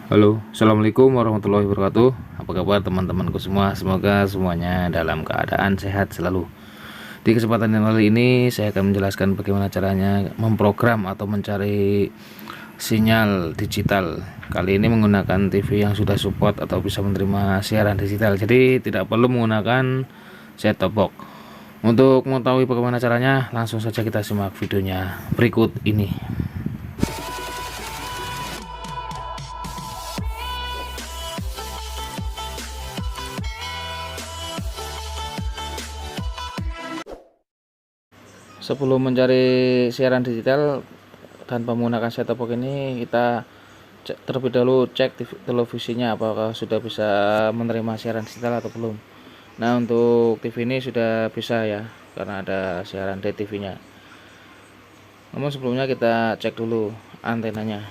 Halo, assalamualaikum warahmatullahi wabarakatuh. Apa kabar teman-temanku semua? Semoga semuanya dalam keadaan sehat selalu. Di kesempatan yang kali ini saya akan menjelaskan bagaimana caranya memprogram atau mencari sinyal digital. Kali ini menggunakan TV yang sudah support atau bisa menerima siaran digital. Jadi tidak perlu menggunakan set-top box. Untuk mengetahui bagaimana caranya, langsung saja kita simak videonya berikut ini. Sebelum mencari siaran digital tanpa menggunakan set-top box ini, kita terlebih dahulu cek televisinya apakah sudah bisa menerima siaran digital atau belum. Nah, untuk TV ini sudah bisa ya, karena ada siaran DTV nya. Namun sebelumnya kita cek dulu antenanya.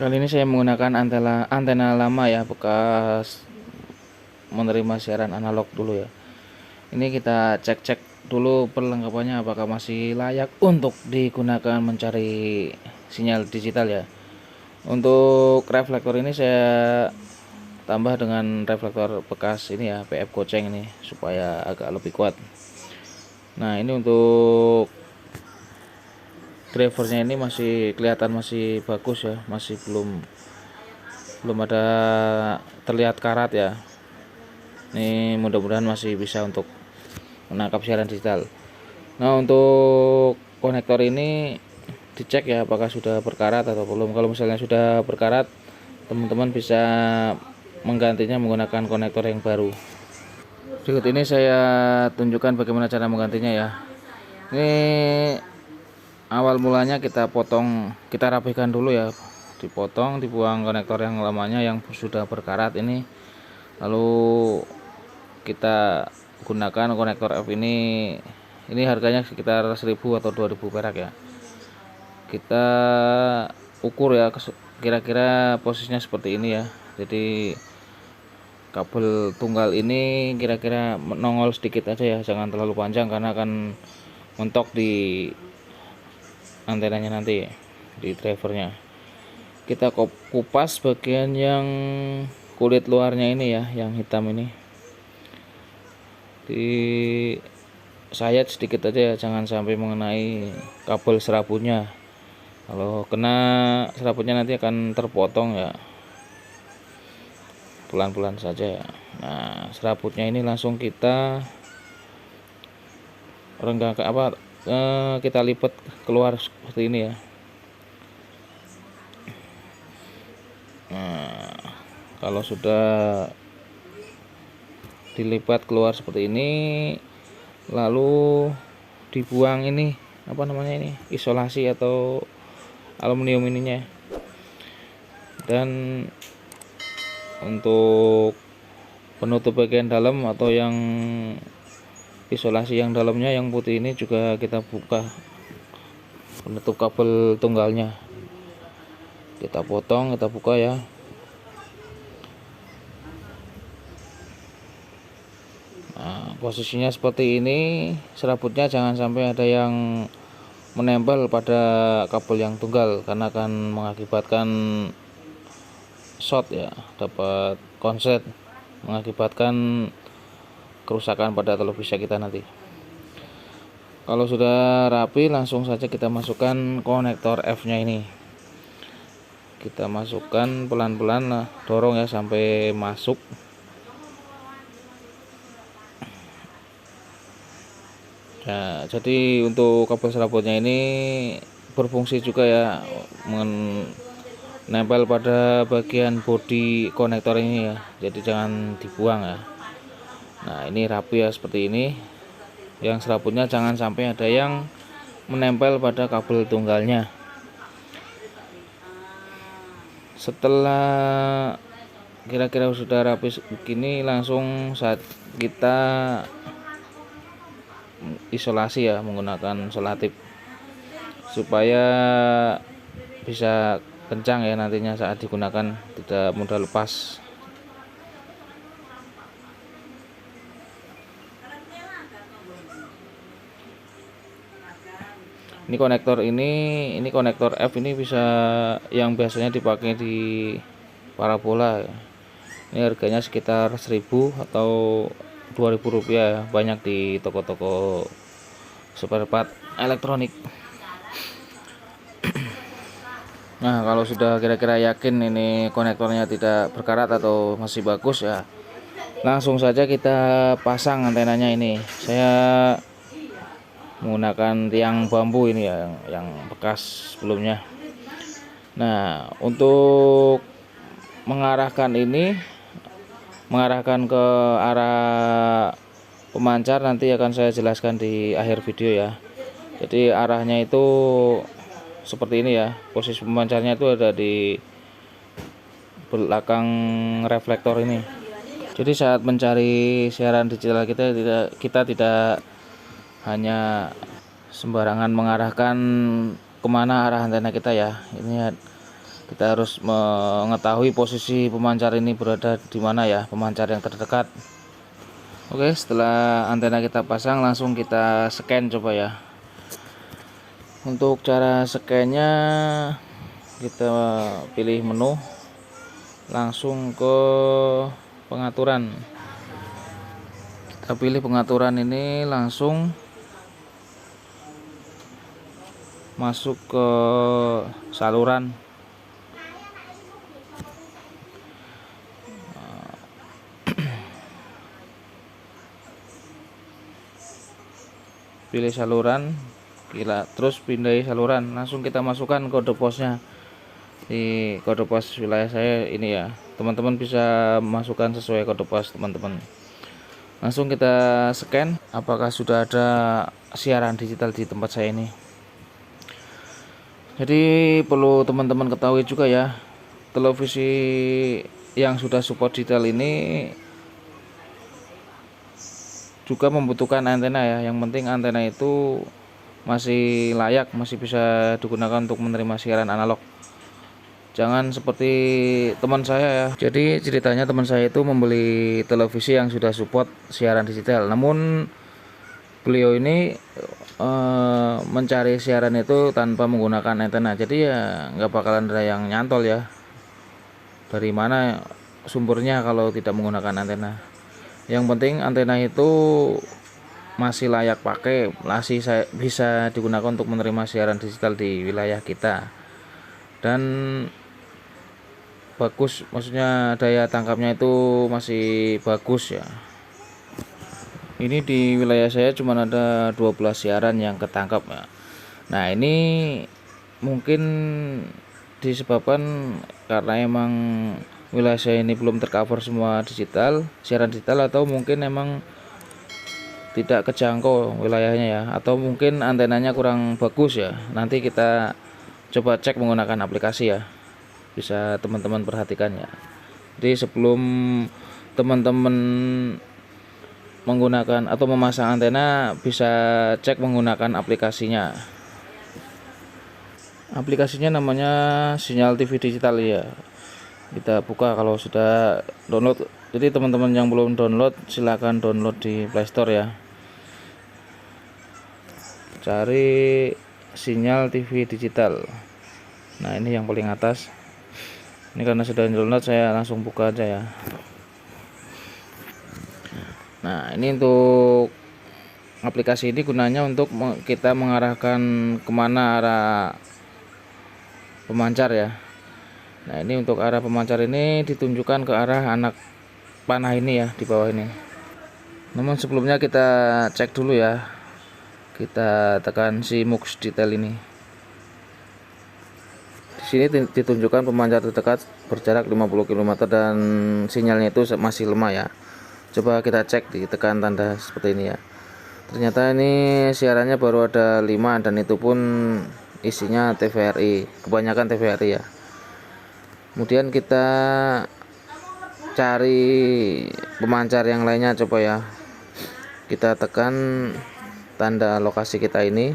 Kali ini saya menggunakan antena lama ya, bekas menerima siaran analog dulu ya. Ini kita cek dulu perlengkapannya apakah masih layak untuk digunakan mencari sinyal digital ya. Untuk reflektor ini saya tambah dengan reflektor bekas ini ya, PF goceng ini, supaya agak lebih kuat. Nah, ini untuk drivernya ini masih kelihatan masih bagus ya, masih belum ada terlihat karat ya. Ini mudah-mudahan masih bisa untuk menangkap siaran digital. Nah, untuk konektor ini dicek ya apakah sudah berkarat atau belum. Kalau misalnya sudah berkarat, teman-teman bisa menggantinya menggunakan konektor yang baru. Berikut ini saya tunjukkan bagaimana cara menggantinya ya. Ini awal mulanya kita potong, kita rapikan dulu ya, dipotong, dibuang konektor yang lamanya yang sudah berkarat ini, lalu kita gunakan konektor F ini harganya sekitar 1000 atau 2000 perak ya. Kita ukur ya kira-kira posisinya seperti ini ya. Jadi kabel tunggal ini kira-kira nongol sedikit aja ya, jangan terlalu panjang karena akan mentok di antenanya nanti, di drivernya. Kita kupas bagian yang kulit luarnya ini ya, yang hitam ini, di sayat sedikit aja ya, jangan sampai mengenai kabel serabutnya. Kalau kena serabutnya nanti akan terpotong ya, pelan-pelan saja ya. Nah, serabutnya ini langsung kita renggangkan kita lipat keluar seperti ini ya. Nah, kalau sudah dilipat keluar seperti ini, lalu dibuang ini apa namanya ini, isolasi atau aluminium ininya. Dan untuk penutup bagian dalam atau yang isolasi yang dalamnya yang putih ini juga kita buka, penutup kabel tunggalnya kita potong, kita buka ya. Nah, posisinya seperti ini, serabutnya jangan sampai ada yang menempel pada kabel yang tunggal karena akan mengakibatkan short ya, dapat konslet, mengakibatkan kerusakan pada televisi kita nanti. Kalau sudah rapi, langsung saja kita masukkan konektor F nya ini. Kita masukkan pelan-pelan lah, dorong ya sampai masuk. Nah, jadi untuk kabel serabutnya ini berfungsi juga ya, menempel pada bagian bodi konektor ini ya, jadi jangan dibuang ya. Nah, ini rapi ya seperti ini. Yang serabutnya jangan sampai ada yang menempel pada kabel tunggalnya. Setelah kira-kira sudah rapi begini, langsung saat kita isolasi ya menggunakan selotip supaya bisa kencang ya nantinya saat digunakan, tidak mudah lepas. Ini konektor F ini bisa yang biasanya dipakai di parabola. Ini harganya sekitar 1000 atau 2000 rupiah ya. Banyak di toko-toko spare part elektronik. Nah, kalau sudah kira-kira yakin ini konektornya tidak berkarat atau masih bagus ya, langsung saja kita pasang antenanya ini. Saya menggunakan tiang bambu ini ya, yang bekas sebelumnya. Nah, untuk mengarahkan ke arah pemancar nanti akan saya jelaskan di akhir video ya. Jadi arahnya itu seperti ini ya. Posisi pemancarnya itu ada di belakang reflektor ini. Jadi saat mencari siaran digital kita tidak hanya sembarangan mengarahkan kemana arah antena kita ya. Ini kita harus mengetahui posisi pemancar ini berada di mana ya, pemancar yang terdekat. Oke, setelah antena kita pasang langsung kita scan coba ya. Untuk cara scan-nya kita pilih menu, langsung ke pengaturan. Kita pilih pengaturan ini, langsung masuk ke saluran. Pilih saluran, terus pindahi saluran, langsung kita masukkan kode posnya. Di kode pos wilayah saya ini ya, teman-teman bisa masukkan sesuai kode pos teman-teman. Langsung kita scan apakah sudah ada siaran digital di tempat saya ini. Jadi perlu teman-teman ketahui juga ya, televisi yang sudah support digital ini juga membutuhkan antena ya. Yang penting antena itu masih layak, masih bisa digunakan untuk menerima siaran analog. Jangan seperti teman saya ya. Jadi ceritanya teman saya itu membeli televisi yang sudah support siaran digital, namun beliau ini mencari siaran itu tanpa menggunakan antena. Jadi ya nggak bakalan ada yang nyantol ya. Dari mana sumbernya kalau tidak menggunakan antena? Yang penting antena itu masih layak pakai, masih bisa digunakan untuk menerima siaran digital di wilayah kita, dan bagus, maksudnya daya tangkapnya itu masih bagus ya. Ini di wilayah saya cuma ada 12 siaran yang ketangkap ya. Nah, ini mungkin disebabkan karena emang wilayah saya ini belum tercover semua siaran digital, atau mungkin emang tidak kejangkau wilayahnya ya, atau mungkin antenanya kurang bagus ya. Nanti kita coba cek menggunakan aplikasi ya, bisa teman-teman perhatikan ya. Jadi sebelum teman-teman menggunakan atau memasang antena, bisa cek menggunakan aplikasinya. Aplikasinya namanya Sinyal TV Digital ya. Kita buka kalau sudah download. Jadi teman-teman yang belum download silahkan download di Play Store ya. Cari Sinyal TV Digital. Nah, ini yang paling atas. Ini karena sudah download, saya langsung buka aja ya. Nah, ini untuk aplikasi ini gunanya untuk kita mengarahkan kemana arah pemancar ya. Nah, ini untuk arah pemancar ini ditunjukkan ke arah anak panah ini ya, di bawah ini. Namun sebelumnya kita cek dulu ya. Kita tekan si MUX detail ini. Di sini ditunjukkan pemancar terdekat berjarak 50 km dan sinyalnya itu masih lemah ya. Coba kita cek, ditekan tanda seperti ini ya. Ternyata ini siarannya baru ada 5 dan itu pun isinya TVRI, kebanyakan TVRI ya. Kemudian kita cari pemancar yang lainnya, coba ya. Kita tekan tanda lokasi kita ini.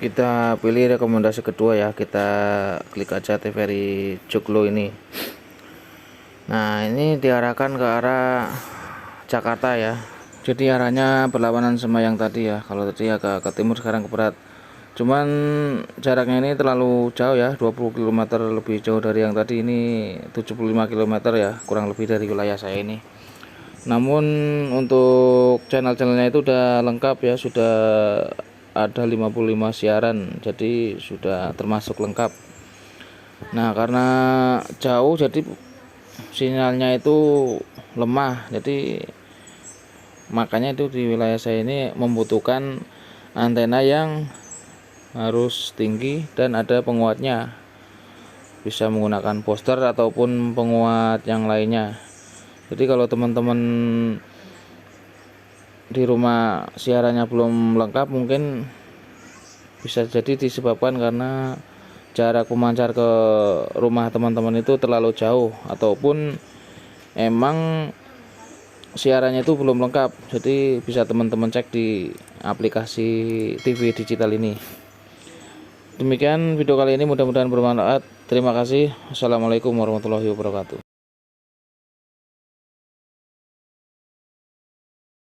Kita pilih rekomendasi kedua ya, kita klik aja TVRI Joglo ini. Nah, ini diarahkan ke arah Jakarta ya. Jadi arahnya berlawanan sama yang tadi ya. Kalau tadi agak ke timur, sekarang ke barat. Cuman jaraknya ini terlalu jauh ya, 20 km lebih jauh dari yang tadi. Ini 75 km ya, kurang lebih dari wilayah saya ini. Namun untuk channel-channelnya itu udah lengkap ya, sudah ada 55 siaran, jadi sudah termasuk lengkap. Nah, karena jauh jadi sinyalnya itu lemah, jadi makanya itu di wilayah saya ini membutuhkan antena yang harus tinggi dan ada penguatnya, bisa menggunakan booster ataupun penguat yang lainnya. Jadi kalau teman-teman di rumah siarannya belum lengkap, mungkin bisa jadi disebabkan karena jarak pemancar ke rumah teman-teman itu terlalu jauh, ataupun emang siarannya itu belum lengkap. Jadi bisa teman-teman cek di aplikasi TV digital ini. Demikian video kali ini, mudah-mudahan bermanfaat. Terima kasih. Assalamualaikum warahmatullahi wabarakatuh.